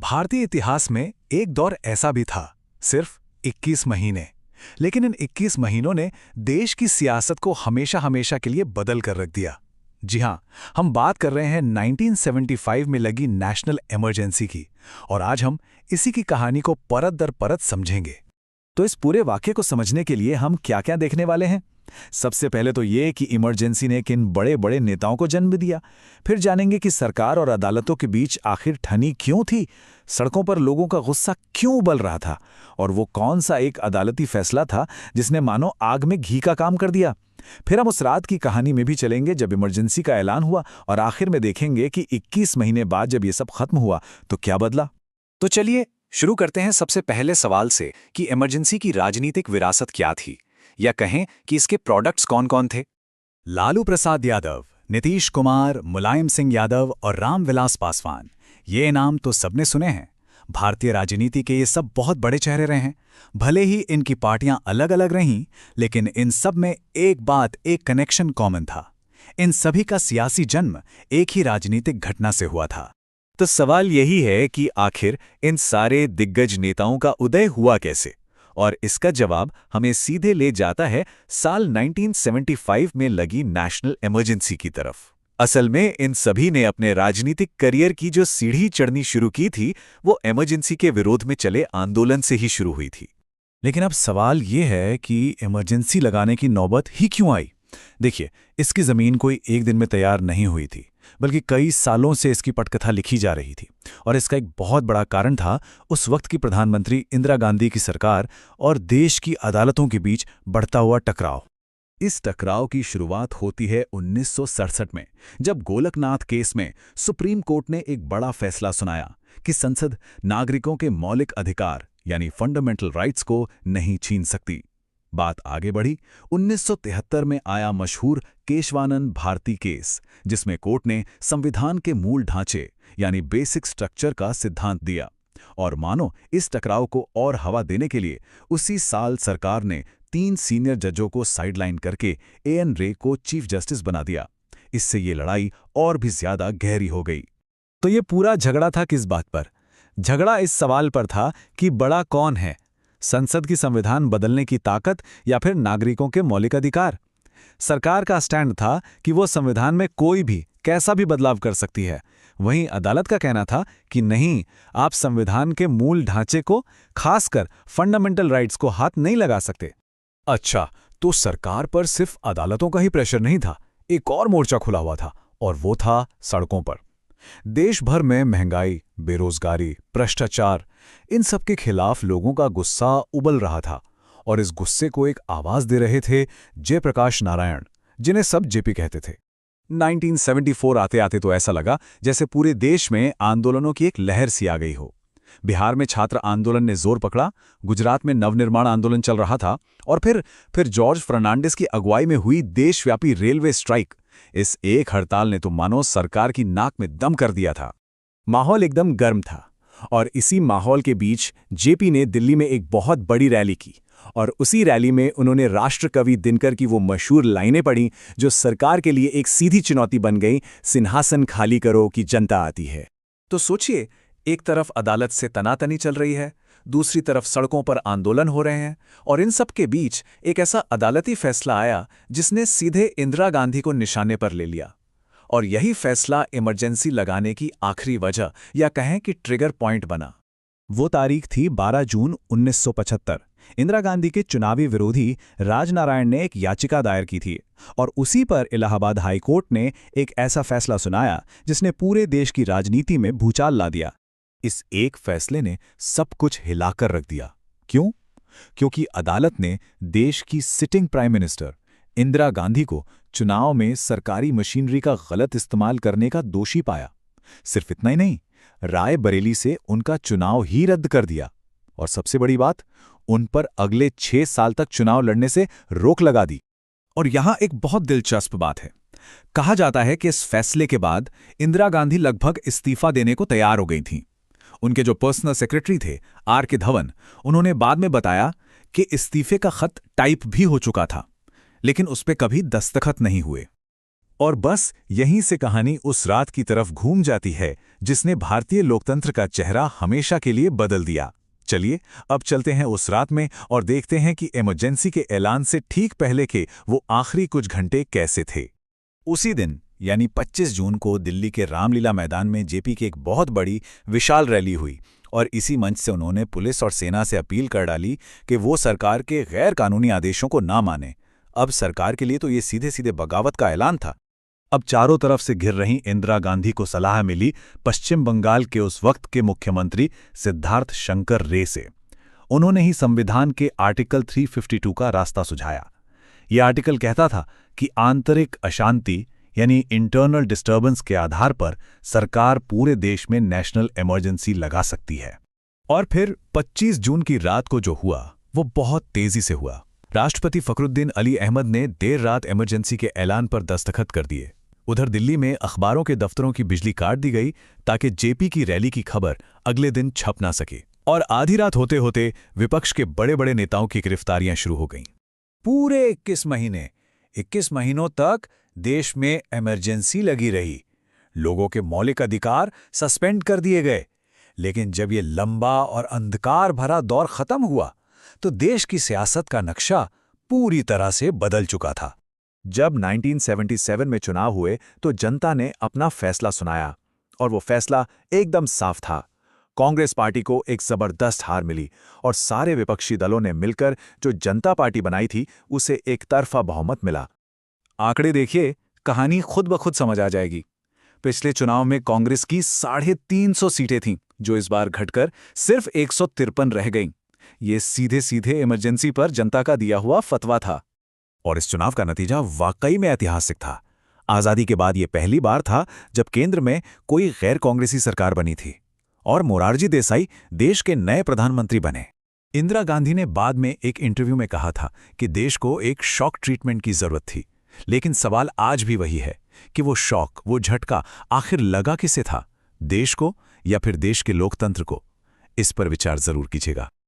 भारतीय इतिहास में एक दौर ऐसा भी था, सिर्फ 21 महीने। लेकिन इन 21 महीनों ने देश की सियासत को हमेशा हमेशा के लिए बदल कर रख दिया। जी हां, हम बात कर रहे हैं 1975 में लगी नेशनल इमरजेंसी की, और आज हम इसी की कहानी को परत दर परत समझेंगे। तो इस पूरे वाक़ये को समझने के लिए हम क्या-क्या देखने वाले हैं? सबसे पहले तो ये कि इमरजेंसी ने किन बड़े-बड़े नेताओं को जन्म दिया। फिर जानेंगे कि सरकार और अदालतों के बीच आखिर ठनी क्यों थी, सड़कों पर लोगों का गुस्सा क्यों उबल रहा था, और वो कौन सा एक अदालती फैसला था जिसने मानो आग में घी का काम कर दिया। फिर हम उस रात की कहानी में भी चलेंगे जब इमरजेंसी का ऐलान हुआ, और आखिर में देखेंगे कि 21 महीने बाद जब ये सब खत्म हुआ तो क्या बदला। तो चलिए शुरू करते हैं सबसे पहले सवाल से कि इमरजेंसी की राजनीतिक विरासत क्या थी, या कहें कि इसके प्रोडक्ट्स कौन-कौन थे। लालू प्रसाद यादव, नीतीश कुमार, मुलायम सिंह यादव और रामविलास पासवान, ये नाम तो सबने सुने हैं। भारतीय राजनीति के ये सब बहुत बड़े चेहरे रहे हैं। भले ही इनकी पार्टियां अलग अलग रहीं, लेकिन इन सब में एक कनेक्शन कॉमन था। इन सभी का सियासी जन्म एक ही राजनीतिक घटना से हुआ था। तो सवाल यही है कि आखिर इन सारे दिग्गज नेताओं का उदय हुआ कैसे, और इसका जवाब हमें सीधे ले जाता है साल 1975 में लगी नेशनल इमरजेंसी की तरफ। असल में इन सभी ने अपने राजनीतिक करियर की जो सीढ़ी चढ़नी शुरू की थी, वो इमरजेंसी के विरोध में चले आंदोलन से ही शुरू हुई थी। लेकिन अब सवाल ये है कि इमरजेंसी लगाने की नौबत ही क्यों आई? देखिए, इसकी जमीन कोई एक दिन में तैयार नहीं हुई थी, बल्कि कई सालों से इसकी पटकथा लिखी जा रही थी। और इसका एक बहुत बड़ा कारण था उस वक्त की प्रधानमंत्री इंदिरा गांधी की सरकार और देश की अदालतों के बीच बढ़ता हुआ टकराव। इस टकराव की शुरुआत होती है 1967 में, जब गोलकनाथ केस में सुप्रीम कोर्ट ने एक बड़ा फैसला सुनाया कि संसद नागरिकों के मौलिक अधिकार यानी फंडामेंटल राइट्स को नहीं छीन सकती। बात आगे बढ़ी। 1973 में आया मशहूर केशवानंद भारती केस, जिसमें कोर्ट ने संविधान के मूल ढांचे यानी बेसिक स्ट्रक्चर का सिद्धांत दिया। और मानो इस टकराव को और हवा देने के लिए उसी साल सरकार ने 3 सीनियर जजों को साइडलाइन करके एएन रे को चीफ जस्टिस बना दिया। इससे ये लड़ाई और भी ज्यादा गहरी हो गई। तो ये पूरा झगड़ा था किस बात पर? झगड़ा इस सवाल पर था कि बड़ा कौन है, संसद की संविधान बदलने की ताकत या फिर नागरिकों के मौलिक अधिकार। सरकार का स्टैंड था कि वो संविधान में कोई भी कैसा भी बदलाव कर सकती है। वहीं अदालत का कहना था कि नहीं, आप संविधान के मूल ढांचे को, खासकर फंडामेंटल राइट्स को हाथ नहीं लगा सकते। अच्छा, तो सरकार पर सिर्फ अदालतों का ही प्रेशर नहीं था, एक और मोर्चा खुला हुआ था, और वो था सड़कों पर। देश भर में महंगाई, बेरोजगारी, भ्रष्टाचार, इन सब के खिलाफ लोगों का गुस्सा उबल रहा था, और इस गुस्से को एक आवाज दे रहे थे जयप्रकाश नारायण, जिन्हें सब जेपी कहते थे। 1974 आते आते तो ऐसा लगा जैसे पूरे देश में आंदोलनों की एक लहर सी आ गई हो। बिहार में छात्र आंदोलन ने जोर पकड़ा, गुजरात में नवनिर्माण आंदोलन चल रहा था, और फिर जॉर्ज फर्नांडिस की अगुवाई में हुई देशव्यापी रेलवे स्ट्राइक। इस एक हड़ताल ने तो मानो सरकार की नाक में दम कर दिया था। माहौल एकदम गर्म था, और इसी माहौल के बीच जेपी ने दिल्ली में एक बहुत बड़ी रैली की, और उसी रैली में उन्होंने राष्ट्रकवि दिनकर की वो मशहूर लाइनें पढ़ी जो सरकार के लिए एक सीधी चुनौती बन गई, सिंहासन खाली करो कि जनता आती है। तो सोचिए, एक तरफ अदालत से तनातनी चल रही है, दूसरी तरफ सड़कों पर आंदोलन हो रहे हैं, और इन सब के बीच एक ऐसा अदालती फैसला आया जिसने सीधे इंदिरा गांधी को निशाने पर ले लिया। और यही फैसला इमरजेंसी लगाने की आखिरी वजह, या कहें कि ट्रिगर पॉइंट बना। वो तारीख थी 12 जून 1975। इंदिरा गांधी के चुनावी विरोधी राजनारायण ने एक याचिका दायर की थी, और उसी पर इलाहाबाद हाई कोर्ट ने एक ऐसा फैसला सुनाया जिसने पूरे देश की राजनीति में भूचाल ला दिया। इस एक फैसले ने सब कुछ हिलाकर रख दिया। क्यों? क्योंकि अदालत ने देश की sitting prime minister Indira Gandhi को चुनाव में सरकारी मशीनरी का गलत इस्तेमाल करने का दोषी पाया। सिर्फ इतना ही नहीं, राय बरेली से उनका चुनाव ही रद्द कर दिया, और सबसे बड़ी बात, उन पर अगले 6 साल तक चुनाव लड़ने से रोक लगा दी। और यहां एक बहुत दिलचस्प बात है। कहा जाता है कि इस फैसले के बाद इंदिरा गांधी लगभग इस्तीफा देने को तैयार हो गई थीं। उनके जो पर्सनल सेक्रेटरी थे आर.के. धवन, उन्होंने बाद में बताया कि इस्तीफे का खत टाइप भी हो चुका था, लेकिन उस पर कभी दस्तखत नहीं हुए। और बस यहीं से कहानी उस रात की तरफ घूम जाती है जिसने भारतीय लोकतंत्र का चेहरा हमेशा के लिए बदल दिया। चलिए अब चलते हैं उस रात में और देखते हैं कि इमरजेंसी के ऐलान से ठीक पहले के वो आखिरी कुछ घंटे कैसे थे। उसी दिन यानी 25 जून को दिल्ली के रामलीला मैदान में जेपी की एक बहुत बड़ी विशाल रैली हुई और इसी मंच से उन्होंने पुलिस और सेना से अपील कर डाली कि वो सरकार के गैर कानूनी आदेशों को ना माने। अब सरकार के लिए तो ये सीधे सीधे बगावत का ऐलान था। अब चारों तरफ से घिर रही इंदिरा गांधी को सलाह मिली पश्चिम बंगाल के उस वक्त के मुख्यमंत्री सिद्धार्थ शंकर रे से। उन्होंने ही संविधान के आर्टिकल 352 का रास्ता सुझाया। ये आर्टिकल कहता था कि आंतरिक अशांति यानी इंटरनल डिस्टर्बेंस के आधार पर सरकार पूरे देश में नेशनल इमरजेंसी लगा सकती है। और फिर 25 जून की रात को जो हुआ वो बहुत तेजी से हुआ। राष्ट्रपति फखरुद्दीन अली अहमद ने देर रात इमरजेंसी के ऐलान पर दस्तखत कर दिए। उधर दिल्ली में अखबारों के दफ्तरों की बिजली काट दी गई ताकि जेपी की रैली की खबर अगले दिन छप ना सके। और आधी रात होते होते विपक्ष के बड़े बड़े नेताओं की गिरफ्तारियां शुरू हो गईं। पूरे 21 महीनों तक देश में इमरजेंसी लगी रही। लोगों के मौलिक अधिकार सस्पेंड कर दिए गए। लेकिन जब ये लंबा और अंधकार भरा दौर खत्म हुआ तो देश की सियासत का नक्शा पूरी तरह से बदल चुका था। जब 1977 में चुनाव हुए तो जनता ने अपना फैसला सुनाया और वो फैसला एकदम साफ था। कांग्रेस पार्टी को एक जबरदस्त हार मिली और सारे विपक्षी दलों ने मिलकर जो जनता पार्टी बनाई थी उसे एक तरफा बहुमत मिला। आंकड़े देखिए, कहानी खुद ब खुद समझ आ जाएगी। पिछले चुनाव में कांग्रेस की 350 सीटें थीं, जो इस बार घटकर सिर्फ 153 रह गईं। ये सीधे सीधे इमरजेंसी पर जनता का दिया हुआ फतवा था। और इस चुनाव का नतीजा वाकई में ऐतिहासिक था। आज़ादी के बाद ये पहली बार था जब केंद्र में कोई गैर कांग्रेसी सरकार बनी थी और मोरारजी देसाई देश के नए प्रधानमंत्री बने। इंदिरा गांधी ने बाद में एक इंटरव्यू में कहा था कि देश को एक शॉक ट्रीटमेंट की जरूरत थी। लेकिन सवाल आज भी वही है कि वो शॉक, वो झटका आखिर लगा किसे था, देश को या फिर देश के लोकतंत्र को? इस पर विचार जरूर कीजिएगा।